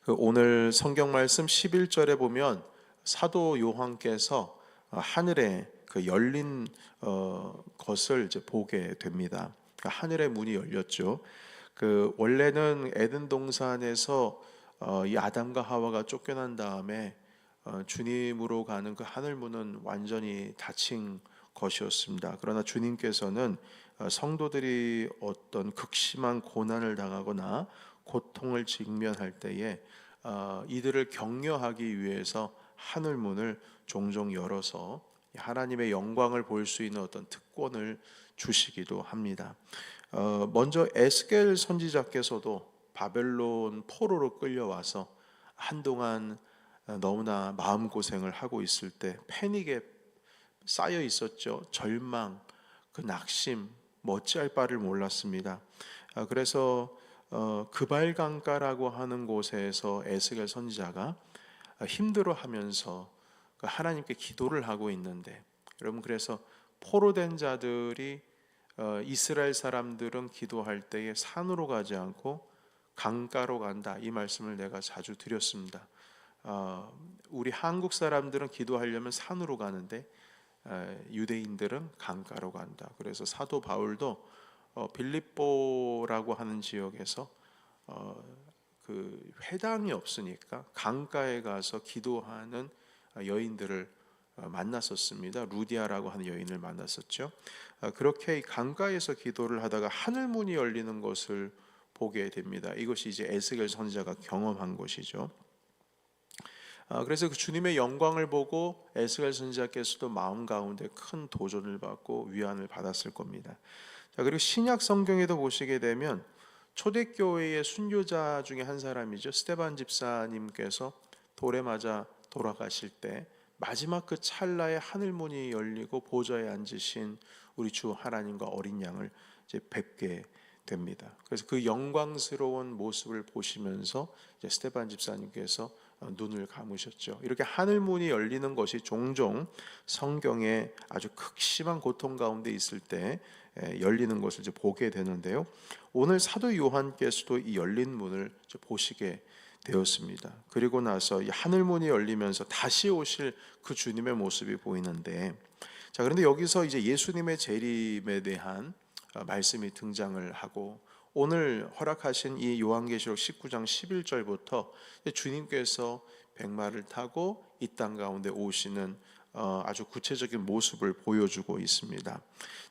오늘 성경 말씀 11절에 보면 사도 요한께서 하늘에 그 열린 것을 이제 보게 됩니다. 그러니까 하늘의 문이 열렸죠. 그 원래는 에덴 동산에서 이 아담과 하와가 쫓겨난 다음에 주님으로 가는 그 하늘 문은 완전히 닫힌 것이었습니다. 그러나 주님께서는 성도들이 어떤 극심한 고난을 당하거나 고통을 직면할 때에 이들을 격려하기 위해서 하늘 문을 종종 열어서 하나님의 영광을 볼 수 있는 어떤 특권을 주시기도 합니다. 먼저 에스겔 선지자께서도 바벨론 포로로 끌려와서 한동안 너무나 마음고생을 하고 있을 때 패닉에 쌓여 있었죠. 절망, 그 낙심, 뭐 어찌할 바를 몰랐습니다. 그래서 그발강가라고 하는 곳에서 에스겔 선지자가 힘들어하면서 하나님께 기도를 하고 있는데, 여러분, 그래서 포로된 자들이 이스라엘 사람들은 기도할 때에 산으로 가지 않고 강가로 간다, 이 말씀을 내가 자주 드렸습니다. 우리 한국 사람들은 기도하려면 산으로 가는데 유대인들은 강가로 간다. 그래서 사도 바울도 빌립보라고 하는 지역에서 그 회당이 없으니까 강가에 가서 기도하는 여인들을 만났었습니다. 루디아라고 하는 여인을 만났었죠. 그렇게 강가에서 기도를 하다가 하늘 문이 열리는 것을 보게 됩니다. 이것이 이제 에스겔 선지자가 경험한 것이죠. 그래서 그 주님의 영광을 보고 에스겔 선지자께서도 마음 가운데 큰 도전을 받고 위안을 받았을 겁니다. 자, 그리고 신약 성경에도 보시게 되면 초대교회의 순교자 중에 한 사람이죠. 스데반 집사님께서 돌에 맞아 돌아가실 때 마지막 그 찰나에 하늘 문이 열리고 보좌에 앉으신 우리 주 하나님과 어린 양을 이제 뵙게 됩니다. 그래서 그 영광스러운 모습을 보시면서 이제 스데반 집사님께서 눈을 감으셨죠. 이렇게 하늘 문이 열리는 것이 종종 성경에 아주 극심한 고통 가운데 있을 때 열리는 것을 이제 보게 되는데요. 오늘 사도 요한께서도 이 열린 문을 보시게 되었습니다. 그리고 나서 이 하늘 문이 열리면서 다시 오실 그 주님의 모습이 보이는데, 자, 그런데 여기서 이제 예수님의 재림에 대한 말씀이 등장을 하고, 오늘 허락하신 이 요한계시록 19장 11절부터 주님께서 백마를 타고 이 땅 가운데 오시는 아주 구체적인 모습을 보여주고 있습니다.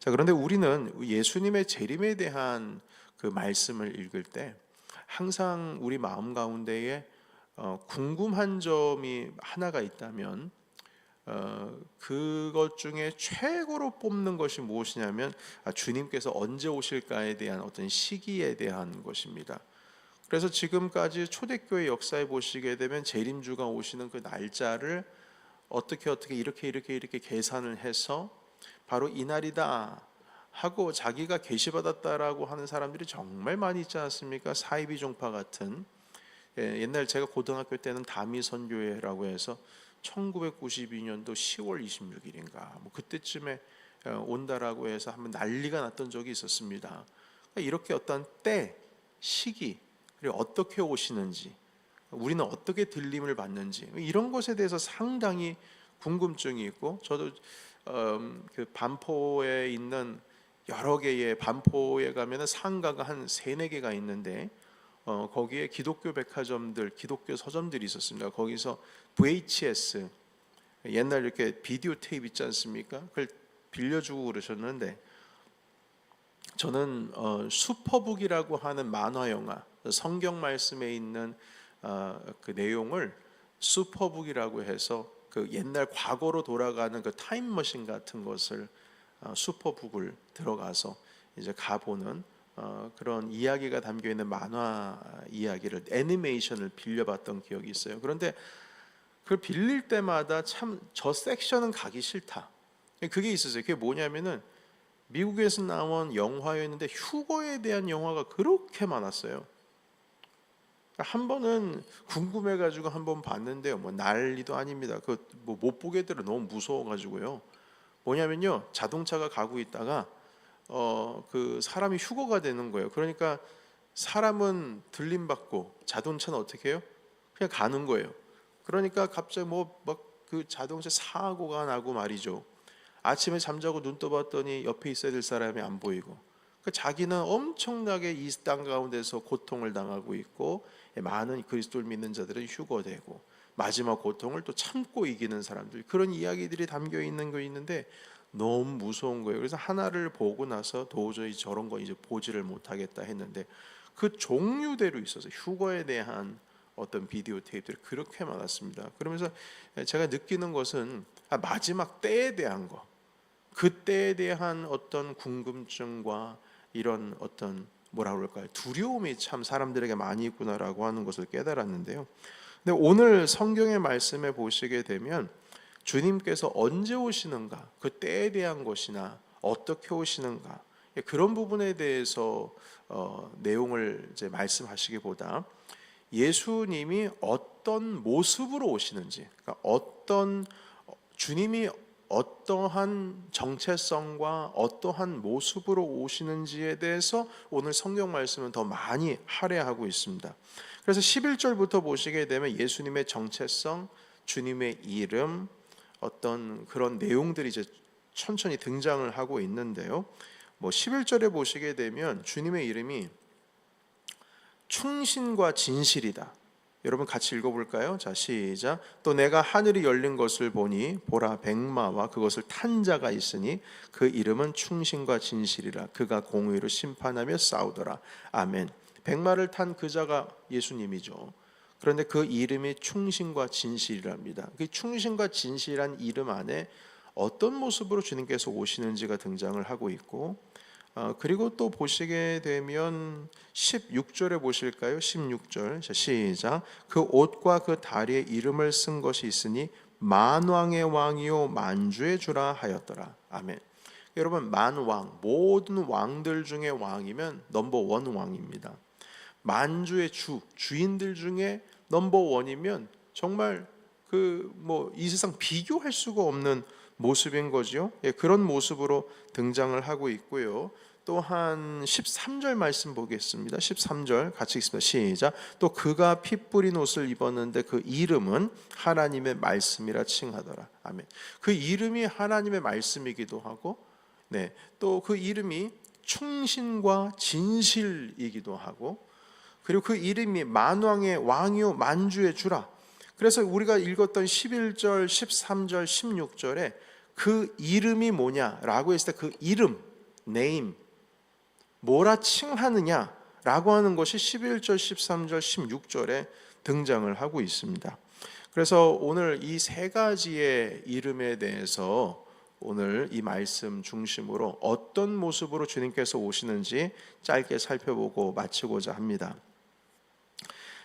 자, 그런데 우리는 예수님의 재림에 대한 그 말씀을 읽을 때 항상 우리 마음 가운데에 궁금한 점이 하나가 있다면 그것 중에 최고로 뽑는 것이 무엇이냐면 주님께서 언제 오실까에 대한 어떤 시기에 대한 것입니다. 그래서 지금까지 초대교회 역사에 보시게 되면 재림주가 오시는 그 날짜를 어떻게 이렇게 계산을 해서 바로 이날이다 하고 자기가 계시받았다라고 하는 사람들이 정말 많이 있지 않습니까? 사이비 종파 같은. 옛날 제가 고등학교 때는 다미선교회라고 해서 1992년도 10월 26일인가 뭐 그때쯤에 온다라고 해서 한번 난리가 났던 적이 있었습니다. 이렇게 어떤 때, 시기, 그리고 어떻게 오시는지, 우리는 어떻게 들림을 받는지, 이런 것에 대해서 상당히 궁금증이 있고, 저도 그 반포에 있는 여러 개의, 반포에 가면은 상가가 한 3-4개가 있는데 거기에 기독교 백화점들, 기독교 서점들이 있었습니다. 거기서 VHS, 옛날 이렇게 비디오 테이프 있지 않습니까? 그걸 빌려주고 그러셨는데, 저는 슈퍼북이라고 하는 만화 영화, 성경 말씀에 있는 그 내용을 슈퍼북이라고 해서 그 옛날 과거로 돌아가는 그 타임머신 같은 것을 슈퍼북을 들어가서 이제 가보는 그런 이야기가 담겨 있는 만화 이야기를, 애니메이션을 빌려봤던 기억이 있어요. 그런데 그걸 빌릴 때마다 참 저 섹션은 가기 싫다, 그게 있었어요. 그게 뭐냐면은 미국에서 나온 영화였는데 휴거에 대한 영화가 그렇게 많았어요. 한 번은 궁금해가지고 한 번 봤는데요, 뭐 난리도 아닙니다. 그 뭐 못 보겠더라, 너무 무서워가지고요. 뭐냐면요, 자동차가 가고 있다가 그 사람이 휴거가 되는 거예요. 그러니까 사람은 들림받고 자동차는 어떻게 해요? 그냥 가는 거예요. 그러니까 갑자기 뭐 막 그 자동차 사고가 나고 말이죠. 아침에 잠자고 눈 떠봤더니 옆에 있어야 될 사람이 안 보이고, 그 자기는 엄청나게 이 땅 가운데서 고통을 당하고 있고, 많은 그리스도를 믿는 자들은 휴거되고 마지막 고통을 또 참고 이기는 사람들, 그런 이야기들이 담겨 있는 거 있는데 너무 무서운 거예요. 그래서 하나를 보고 나서 도저히 저런 거 이제 보지를 못하겠다 했는데, 그 종류대로 있어서 휴거에 대한 어떤 비디오 테이프들이 그렇게 많았습니다. 그러면서 제가 느끼는 것은 마지막 때에 대한 거, 그 때에 대한 어떤 궁금증과 이런 어떤 뭐라 그럴까요? 두려움이 참 사람들에게 많이 있구나라고 하는 것을 깨달았는데요. 근데 오늘 성경의 말씀에 보시게 되면 주님께서 언제 오시는가, 그 때에 대한 것이나 어떻게 오시는가, 그런 부분에 대해서 내용을 이제 말씀하시기보다 예수님이 어떤 모습으로 오시는지, 그러니까 주님이 어떠한 정체성과 어떠한 모습으로 오시는지에 대해서 오늘 성경 말씀은 더 많이 할애하고 있습니다. 그래서 11절부터 보시게 되면 예수님의 정체성, 주님의 이름, 어떤 그런 내용들이 이제 천천히 등장을 하고 있는데요. 뭐 11절에 보시게 되면 주님의 이름이 충신과 진실이다. 여러분 같이 읽어볼까요? 자, 시작. 또 내가 하늘이 열린 것을 보니 보라 백마와 그것을 탄 자가 있으니 그 이름은 충신과 진실이라. 그가 공의로 심판하며 싸우더라. 아멘. 백마를 탄 그 자가 예수님이죠. 그런데 그 이름이 충신과 진실이랍니다. 그 충신과 진실한 이름 안에 어떤 모습으로 주님께서 오시는지가 등장을 하고 있고, 그리고 또 보시게 되면 16절에 보실까요? 16절 시작. 그 옷과 그 다리에 이름을 쓴 것이 있으니 만왕의 왕이요 만주의 주라 하였더라. 아멘. 여러분, 만왕, 모든 왕들 중에 왕이면 넘버원 왕입니다. 만주의 주인들 중에 넘버원이면 정말 이 세상 비교할 수가 없는 모습인 거죠. 그런 모습으로 등장을 하고 있고요. 또한 13절 말씀 보겠습니다. 13절 같이 읽습니다. 시작. 또 그가 피 뿌린 옷을 입었는데 그 이름은 하나님의 말씀이라 칭하더라. 아멘. 그 이름이 하나님의 말씀이기도 하고, 또 그 이름이 충신과 진실이기도 하고, 그리고 그 이름이 만왕의 왕이요 만주의 주라. 그래서 우리가 읽었던 11절, 13절, 16절에 그 이름이 뭐냐라고 했을 때 그 이름, name, 뭐라 칭하느냐라고 하는 것이 11절, 13절, 16절에 등장을 하고 있습니다. 그래서 오늘 이 세 가지의 이름에 대해서 오늘 이 말씀 중심으로 어떤 모습으로 주님께서 오시는지 짧게 살펴보고 마치고자 합니다.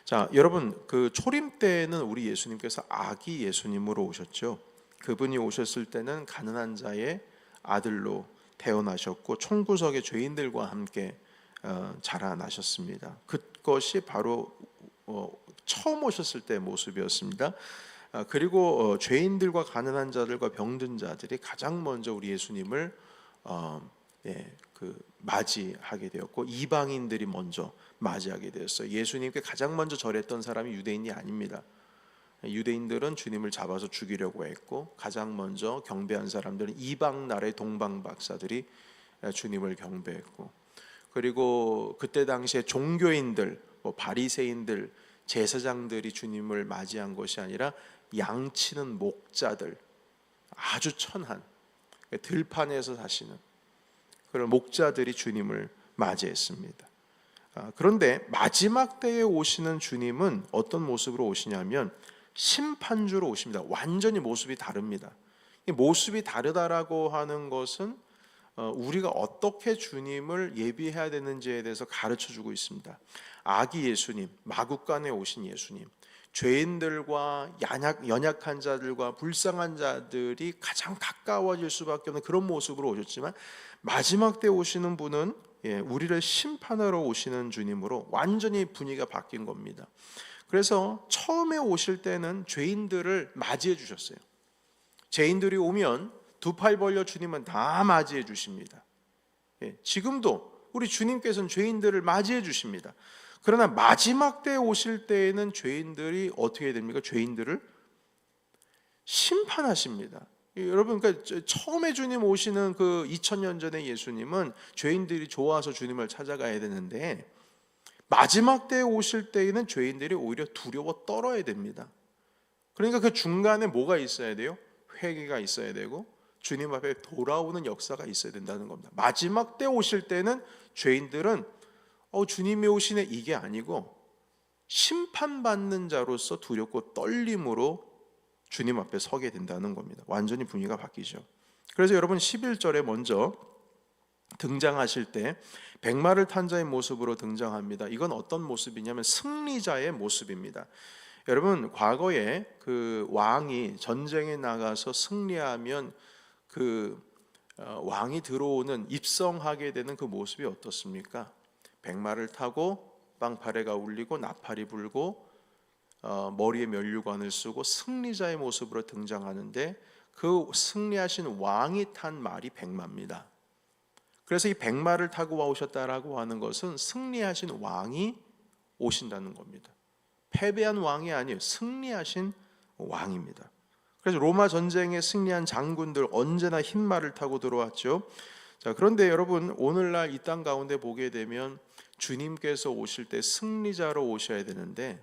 자, 여러분, 그 초림 때는 우리 예수님께서 아기 예수님으로 오셨죠. 그분이 오셨을 때는 가난한 자의 아들로 태어나셨고 총구석의 죄인들과 함께 자라나셨습니다. 그것이 바로 처음 오셨을 때의 모습이었습니다. 그리고 죄인들과 가난한 자들과 병든 자들이 가장 먼저 우리 예수님을 맞이하게 되었고, 이방인들이 먼저 맞이하게 되었어요. 예수님께 가장 먼저 절했던 사람이 유대인이 아닙니다. 유대인들은 주님을 잡아서 죽이려고 했고, 가장 먼저 경배한 사람들은 이방 나라의 동방 박사들이 주님을 경배했고, 그리고 그때 당시에 종교인들, 바리새인들, 제사장들이 주님을 맞이한 것이 아니라 양치는 목자들, 아주 천한 들판에서 사시는 그런 목자들이 주님을 맞이했습니다. 그런데 마지막 때에 오시는 주님은 어떤 모습으로 오시냐면 심판주로 오십니다. 완전히 모습이 다릅니다. 이 모습이 다르다라고 하는 것은 우리가 어떻게 주님을 예비해야 되는지에 대해서 가르쳐주고 있습니다. 아기 예수님, 마구간에 오신 예수님, 죄인들과 연약한 자들과 불쌍한 자들이 가장 가까워질 수밖에 없는 그런 모습으로 오셨지만, 마지막 때 오시는 분은 우리를 심판하러 오시는 주님으로 완전히 분위기가 바뀐 겁니다. 그래서 처음에 오실 때는 죄인들을 맞이해 주셨어요. 죄인들이 오면 두 팔 벌려 주님은 다 맞이해 주십니다. 지금도 우리 주님께서는 죄인들을 맞이해 주십니다. 그러나 마지막 때에 오실 때에는 죄인들이 어떻게 됩니까? 죄인들을 심판하십니다. 여러분, 그러니까 처음에 주님 오시는 그 2000년 전에 예수님은 죄인들이 좋아서 주님을 찾아가야 되는데, 마지막 때에 오실 때에는 죄인들이 오히려 두려워 떨어야 됩니다. 그러니까 그 중간에 뭐가 있어야 돼요? 회개가 있어야 되고 주님 앞에 돌아오는 역사가 있어야 된다는 겁니다. 마지막 때 오실 때는 죄인들은 주님이 오시네 이게 아니고 심판받는 자로서 두렵고 떨림으로 주님 앞에 서게 된다는 겁니다. 완전히 분위기가 바뀌죠. 그래서 여러분 11절에 먼저 등장하실 때 백마를 탄 자의 모습으로 등장합니다. 이건 어떤 모습이냐면 승리자의 모습입니다. 여러분, 과거에 그 왕이 전쟁에 나가서 승리하면 그 왕이 들어오는 입성하게 되는 그 모습이 어떻습니까? 백마를 타고 빵파레가 울리고 나팔이 불고 머리에 면류관을 쓰고 승리자의 모습으로 등장하는데, 그 승리하신 왕이 탄 말이 백마입니다. 그래서 이 백마를 타고 오셨다라고 하는 것은 승리하신 왕이 오신다는 겁니다. 패배한 왕이 아니에요. 승리하신 왕입니다. 그래서 로마 전쟁에 승리한 장군들 언제나 흰 말을 타고 들어왔죠. 자, 그런데 여러분, 오늘날 이 땅 가운데 보게 되면 주님께서 오실 때 승리자로 오셔야 되는데,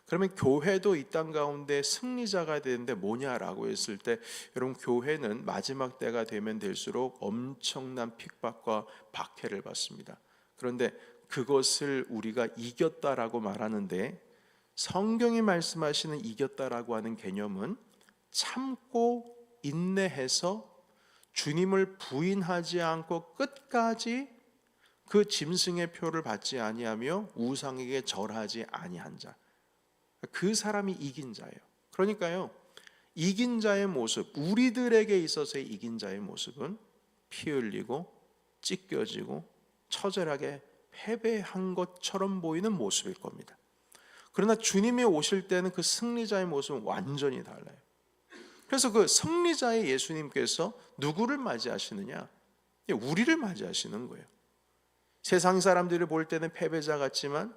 그러면 교회도 이 땅 가운데 승리자가 되는데 뭐냐라고 했을 때, 여러분, 교회는 마지막 때가 되면 될수록 엄청난 핍박과 박해를 받습니다. 그런데 그것을 우리가 이겼다라고 말하는데, 성경이 말씀하시는 이겼다라고 하는 개념은 참고 인내해서 주님을 부인하지 않고 끝까지 그 짐승의 표를 받지 아니하며 우상에게 절하지 아니한 자, 그 사람이 이긴 자예요. 그러니까요, 이긴 자의 모습, 우리들에게 있어서의 이긴 자의 모습은 피 흘리고 찢겨지고 처절하게 패배한 것처럼 보이는 모습일 겁니다. 그러나 주님이 오실 때는 그 승리자의 모습은 완전히 달라요. 그래서 그 승리자의 예수님께서 누구를 맞이하시느냐? 우리를 맞이하시는 거예요. 세상 사람들이 볼 때는 패배자 같지만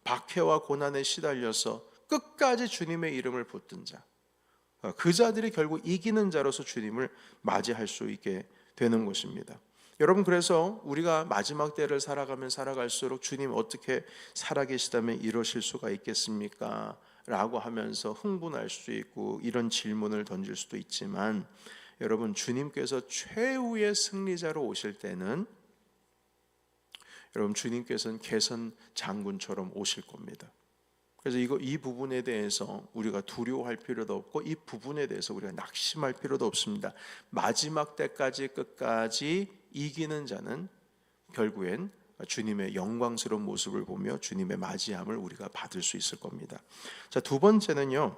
박해와 고난에 시달려서 끝까지 주님의 이름을 붙든 자, 그 자들이 결국 이기는 자로서 주님을 맞이할 수 있게 되는 것입니다. 여러분, 그래서 우리가 마지막 때를 살아가면 살아갈수록 주님 어떻게 살아계시다면 이러실 수가 있겠습니까? 라고 하면서 흥분할 수도 있고 이런 질문을 던질 수도 있지만, 여러분, 주님께서 최후의 승리자로 오실 때는 여러분, 주님께서는 개선 장군처럼 오실 겁니다. 그래서 이 부분에 대해서 우리가 두려워할 필요도 없고 이 부분에 대해서 우리가 낙심할 필요도 없습니다. 마지막 때까지 끝까지 이기는 자는 결국엔 주님의 영광스러운 모습을 보며 주님의 맞이함을 우리가 받을 수 있을 겁니다. 자, 두 번째는요,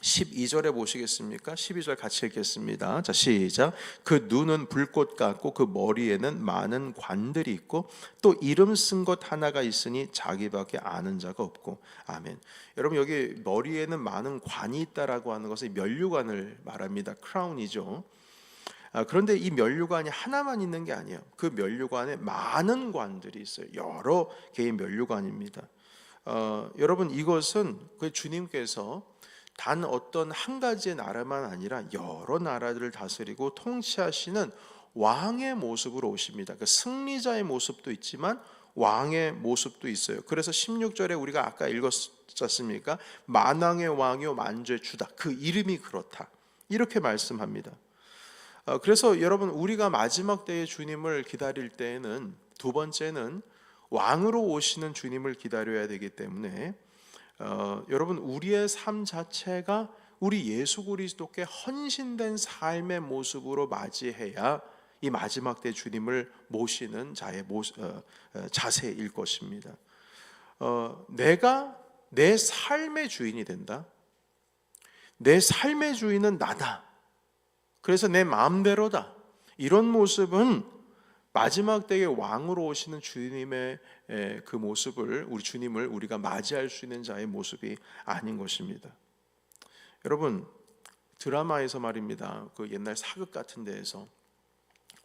12절에 보시겠습니까? 12절 같이 읽겠습니다. 자, 시작. 그 눈은 불꽃 같고 그 머리에는 많은 관들이 있고 또 이름 쓴 것 하나가 있으니 자기밖에 아는 자가 없고. 아멘. 여러분, 여기 머리에는 많은 관이 있다라고 하는 것은 면류관을 말합니다. 크라운이죠. 그런데 이 면류관이 하나만 있는 게 아니에요. 그 면류관에 많은 관들이 있어요. 여러 개의 면류관입니다. 여러분, 이것은 그 주님께서 단 어떤 한 가지의 나라만 아니라 여러 나라들을 다스리고 통치하시는 왕의 모습으로 오십니다. 그 승리자의 모습도 있지만 왕의 모습도 있어요. 그래서 16절에 우리가 아까 읽었지 않습니까? 만왕의 왕이요 만주의 주다. 그 이름이 그렇다. 이렇게 말씀합니다. 그래서 여러분, 우리가 마지막 때에 주님을 기다릴 때에는 두 번째는 왕으로 오시는 주님을 기다려야 되기 때문에 여러분, 우리의 삶 자체가 우리 예수 그리스도께 헌신된 삶의 모습으로 맞이해야 이 마지막 때 주님을 모시는 자세일 것입니다. 내가 내 삶의 주인이 된다. 내 삶의 주인은 나다. 그래서 내 마음대로다. 이런 모습은 마지막 때에 왕으로 오시는 주님의 그 모습을, 우리 주님을 우리가 맞이할 수 있는 자의 모습이 아닌 것입니다. 여러분, 드라마에서 말입니다. 그 옛날 사극 같은 데에서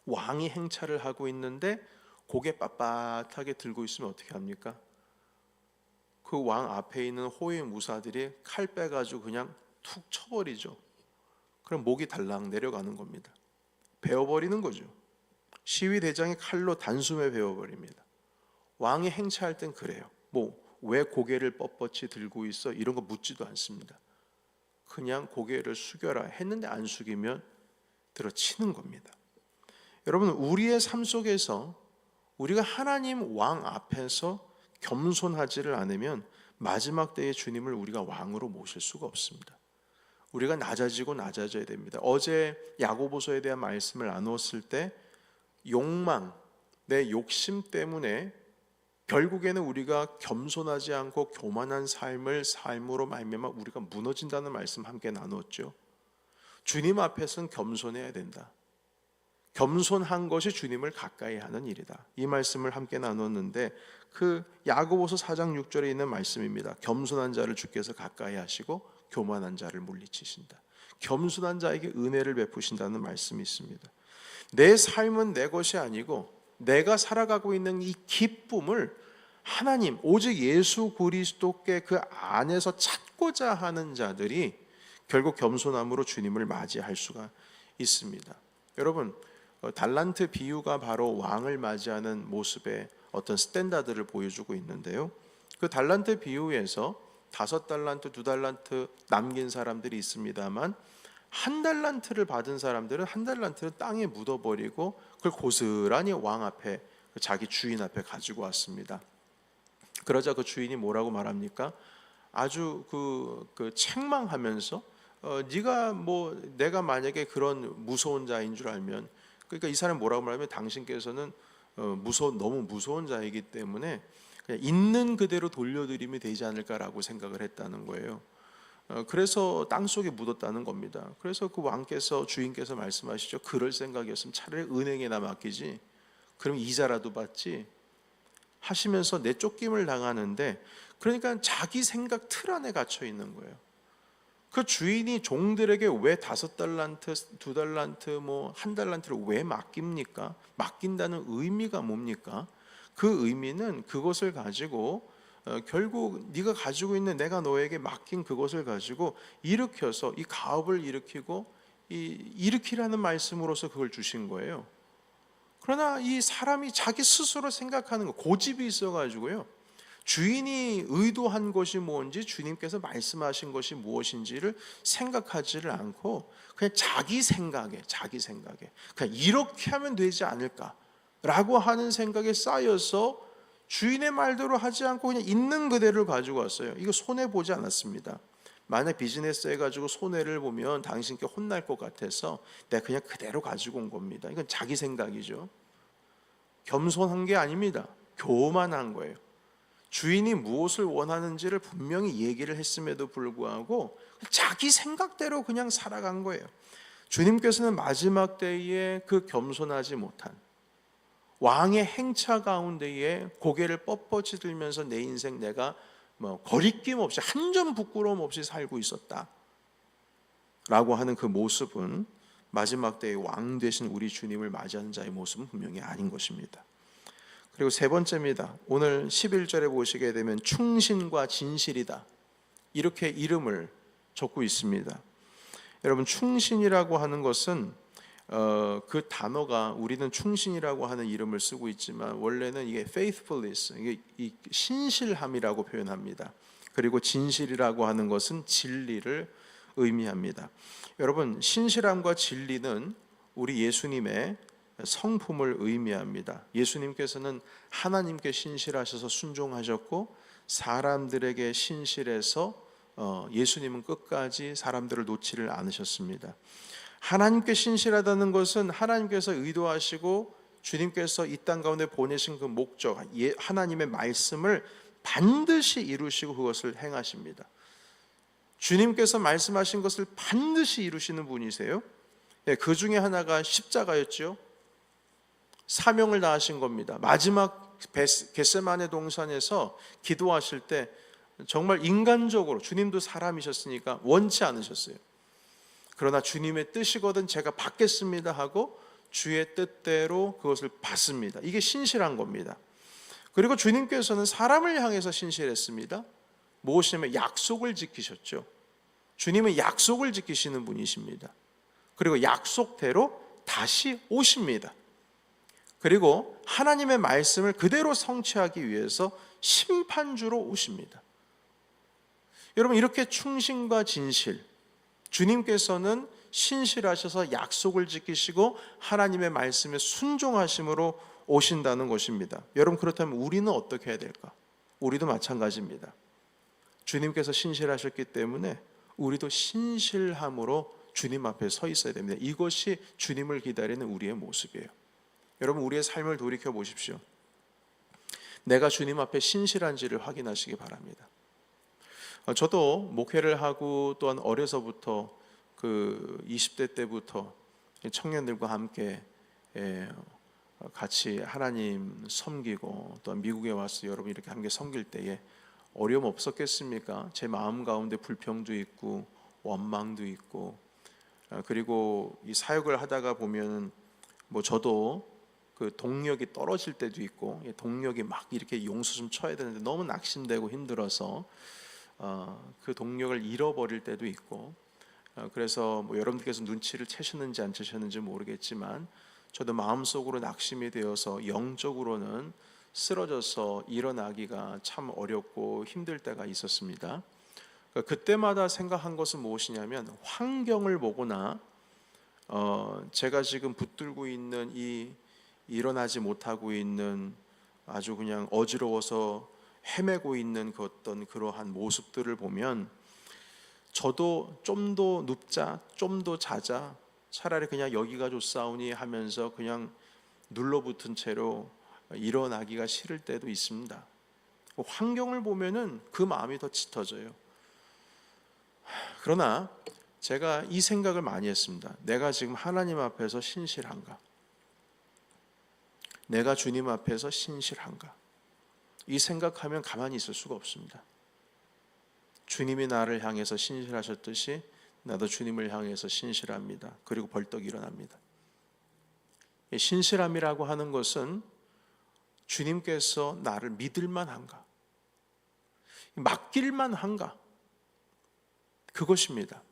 왕이 행차를 하고 있는데 고개 빳빳하게 들고 있으면 어떻게 합니까? 그 왕 앞에 있는 호위 무사들이 칼 빼가지고 그냥 툭 쳐버리죠. 그럼 목이 달랑 내려가는 겁니다. 베어버리는 거죠. 시위 대장이 칼로 단숨에 베어버립니다. 왕이 행차할 땐 그래요. 왜 고개를 뻣뻣이 들고 있어? 이런 거 묻지도 않습니다. 그냥 고개를 숙여라 했는데 안 숙이면 들어치는 겁니다. 여러분, 우리의 삶 속에서 우리가 하나님 왕 앞에서 겸손하지를 않으면 마지막 때의 주님을 우리가 왕으로 모실 수가 없습니다. 우리가 낮아지고 낮아져야 됩니다. 어제 야고보서에 대한 말씀을 나누었을 때 욕망, 내 욕심 때문에 결국에는 우리가 겸손하지 않고 교만한 삶으로 말미암아 우리가 무너진다는 말씀 함께 나누었죠. 주님 앞에서는 겸손해야 된다. 겸손한 것이 주님을 가까이 하는 일이다. 이 말씀을 함께 나눴는데 그 야고보서 4장 6절에 있는 말씀입니다. 겸손한 자를 주께서 가까이 하시고 교만한 자를 물리치신다. 겸손한 자에게 은혜를 베푸신다는 말씀이 있습니다. 내 삶은 내 것이 아니고 내가 살아가고 있는 이 기쁨을 하나님, 오직 예수 그리스도께 그 안에서 찾고자 하는 자들이 결국 겸손함으로 주님을 맞이할 수가 있습니다. 여러분, 달란트 비유가 바로 왕을 맞이하는 모습의 어떤 스탠다드를 보여주고 있는데요. 그 달란트 비유에서 5달란트, 2달란트 남긴 사람들이 있습니다만 1달란트를 받은 사람들은 1달란트를 땅에 묻어버리고 그걸 고스란히 왕 앞에, 자기 주인 앞에 가지고 왔습니다. 그러자 그 주인이 뭐라고 말합니까? 아주 그 책망하면서 네가 내가 만약에 그런 무서운 자인 줄 알면, 그러니까 이 사람이 뭐라고 말하면 당신께서는 너무 무서운 자이기 때문에 그냥 있는 그대로 돌려드리면 되지 않을까라고 생각을 했다는 거예요. 그래서 땅속에 묻었다는 겁니다. 그래서 그 왕께서, 주인께서 말씀하시죠. 그럴 생각이었으면 차라리 은행에나 맡기지, 그럼 이자라도 받지 하시면서 내쫓김을 당하는데, 그러니까 자기 생각 틀 안에 갇혀 있는 거예요. 그 주인이 종들에게 왜 5달란트, 2달란트, 1달란트를 왜 맡깁니까? 맡긴다는 의미가 뭡니까? 그 의미는 그것을 가지고 결국 네가 가지고 있는, 내가 너에게 맡긴 그것을 가지고 일으켜서 이 가업을 일으키고 일으키라는 말씀으로서 그걸 주신 거예요. 그러나 이 사람이 자기 스스로 생각하는 거, 고집이 있어가지고요, 주인이 의도한 것이 뭔지, 주님께서 말씀하신 것이 무엇인지를 생각하지를 않고 그냥 자기 생각에 그냥 이렇게 하면 되지 않을까라고 하는 생각에 쌓여서 주인의 말대로 하지 않고 그냥 있는 그대로를 가지고 왔어요. 이거 손해보지 않았습니다. 만약 비즈니스 해가지고 손해를 보면 당신께 혼날 것 같아서 내가 그냥 그대로 가지고 온 겁니다. 이건 자기 생각이죠. 겸손한 게 아닙니다. 교만한 거예요. 주인이 무엇을 원하는지를 분명히 얘기를 했음에도 불구하고 자기 생각대로 그냥 살아간 거예요. 주님께서는 마지막 때에 그 겸손하지 못한 왕의 행차 가운데에 고개를 뻣뻣이 들면서 내 인생 내가 거리낌 없이, 한 점 부끄러움 없이 살고 있었다 라고 하는 그 모습은 마지막 때의 왕 되신 우리 주님을 맞이하는 자의 모습은 분명히 아닌 것입니다. 그리고 세 번째입니다. 오늘 11절에 보시게 되면 충신과 진실이다, 이렇게 이름을 적고 있습니다. 여러분, 충신이라고 하는 것은 그 단어가, 우리는 충신이라고 하는 이름을 쓰고 있지만 원래는 이게 faithfulness, 이게 이 신실함이라고 표현합니다. 그리고 진실이라고 하는 것은 진리를 의미합니다. 여러분, 신실함과 진리는 우리 예수님의 성품을 의미합니다. 예수님께서는 하나님께 신실하셔서 순종하셨고 사람들에게 신실해서 예수님은 끝까지 사람들을 놓지를 않으셨습니다. 하나님께 신실하다는 것은 하나님께서 의도하시고 주님께서 이 땅 가운데 보내신 그 목적, 하나님의 말씀을 반드시 이루시고 그것을 행하십니다. 주님께서 말씀하신 것을 반드시 이루시는 분이세요. 그 중에 하나가 십자가였죠. 사명을 다하신 겁니다. 마지막 겟세마네 동산에서 기도하실 때 정말 인간적으로, 주님도 사람이셨으니까 원치 않으셨어요. 그러나 주님의 뜻이거든 제가 받겠습니다 하고 주의 뜻대로 그것을 받습니다. 이게 신실한 겁니다. 그리고 주님께서는 사람을 향해서 신실했습니다. 무엇이냐면 약속을 지키셨죠. 주님은 약속을 지키시는 분이십니다. 그리고 약속대로 다시 오십니다. 그리고 하나님의 말씀을 그대로 성취하기 위해서 심판주로 오십니다. 여러분, 이렇게 충신과 진실, 주님께서는 신실하셔서 약속을 지키시고 하나님의 말씀에 순종하심으로 오신다는 것입니다. 여러분, 그렇다면 우리는 어떻게 해야 될까? 우리도 마찬가지입니다. 주님께서 신실하셨기 때문에 우리도 신실함으로 주님 앞에 서 있어야 됩니다. 이것이 주님을 기다리는 우리의 모습이에요. 여러분, 우리의 삶을 돌이켜 보십시오. 내가 주님 앞에 신실한지를 확인하시기 바랍니다. 저도 목회를 하고 또한 어려서부터 그 20대 때부터 청년들과 함께 같이 하나님 섬기고 또한 미국에 와서 여러분 이렇게 함께 섬길 때에 어려움 없었겠습니까? 제 마음 가운데 불평도 있고 원망도 있고, 그리고 이 사역을 하다가 보면 뭐 저도 그 동력이 떨어질 때도 있고, 동력이 막 이렇게 용수 좀 쳐야 되는데 너무 낙심되고 힘들어서 그 동력을 잃어버릴 때도 있고, 그래서 뭐 여러분들께서 눈치를 채셨는지 안 채셨는지 모르겠지만 저도 마음속으로 낙심이 되어서 영적으로는 쓰러져서 일어나기가 참 어렵고 힘들 때가 있었습니다. 그때마다 생각한 것은 무엇이냐면, 환경을 보거나 제가 지금 붙들고 있는 이 일어나지 못하고 있는 아주 그냥 어지러워서 헤매고 있는 그 어떤 그러한 모습들을 보면 저도 좀 더 눕자, 좀 더 자자, 차라리 그냥 여기가 좋사오니 하면서 그냥 눌러붙은 채로 일어나기가 싫을 때도 있습니다. 환경을 보면은 그 마음이 더 짙어져요. 그러나 제가 이 생각을 많이 했습니다. 내가 지금 하나님 앞에서 신실한가? 내가 주님 앞에서 신실한가? 이 생각하면 가만히 있을 수가 없습니다. 주님이 나를 향해서 신실하셨듯이 나도 주님을 향해서 신실합니다. 그리고 벌떡 일어납니다. 신실함이라고 하는 것은 주님께서 나를 믿을만 한가? 맡길만 한가? 그것입니다.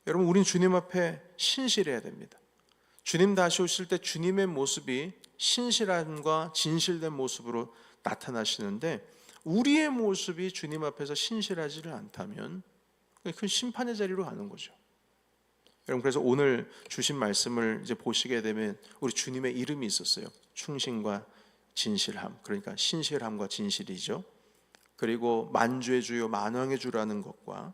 여러분, 우린 주님 앞에 신실해야 됩니다. 주님 다시 오실 때 주님의 모습이 신실함과 진실된 모습으로 나타나시는데, 우리의 모습이 주님 앞에서 신실하지를 않다면 그 심판의 자리로 가는 거죠. 여러분, 그래서 오늘 주신 말씀을 이제 보시게 되면 우리 주님의 이름이 있었어요. 충신과 진실함, 그러니까 신실함과 진실이죠. 그리고 만주의 주요 만왕의 주라는 것과,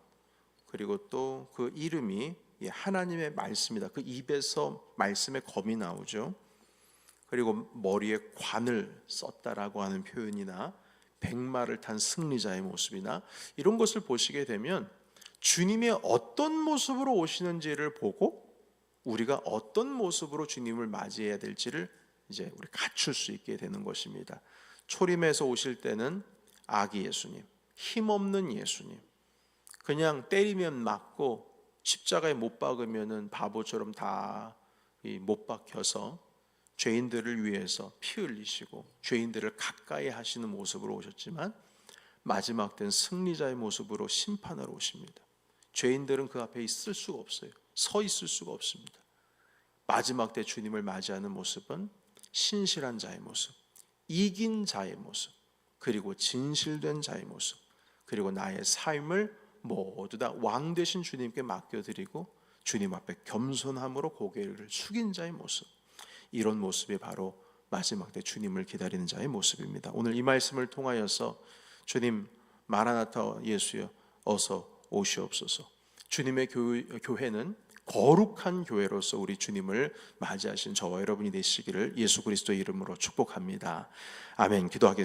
그리고 또 그 이름이 하나님의 말씀이다. 그 입에서 말씀의 검이 나오죠. 그리고 머리에 관을 썼다라고 하는 표현이나 백마를 탄 승리자의 모습이나 이런 것을 보시게 되면 주님이 어떤 모습으로 오시는지를 보고 우리가 어떤 모습으로 주님을 맞이해야 될지를 이제 우리 갖출 수 있게 되는 것입니다. 초림에서 오실 때는 아기 예수님, 힘없는 예수님, 그냥 때리면 맞고 십자가에 못 박으면은 바보처럼 다 못 박혀서 죄인들을 위해서 피 흘리시고 죄인들을 가까이 하시는 모습으로 오셨지만, 마지막 때는 승리자의 모습으로 심판하러 오십니다. 죄인들은 그 앞에 있을 수가 없어요. 서 있을 수가 없습니다. 마지막 때 주님을 맞이하는 모습은 신실한 자의 모습, 이긴 자의 모습, 그리고 진실된 자의 모습, 그리고 나의 삶을 모두 다 왕 되신 주님께 맡겨드리고 주님 앞에 겸손함으로 고개를 숙인 자의 모습, 이런 모습이 바로 마지막 때 주님을 기다리는 자의 모습입니다. 오늘 이 말씀을 통하여서 주님, 마라나타 예수여 어서 오시옵소서. 주님의 교회는 거룩한 교회로서 우리 주님을 맞이하신 저와 여러분이 되시기를 예수 그리스도의 이름으로 축복합니다. 아멘. 기도하겠습니다.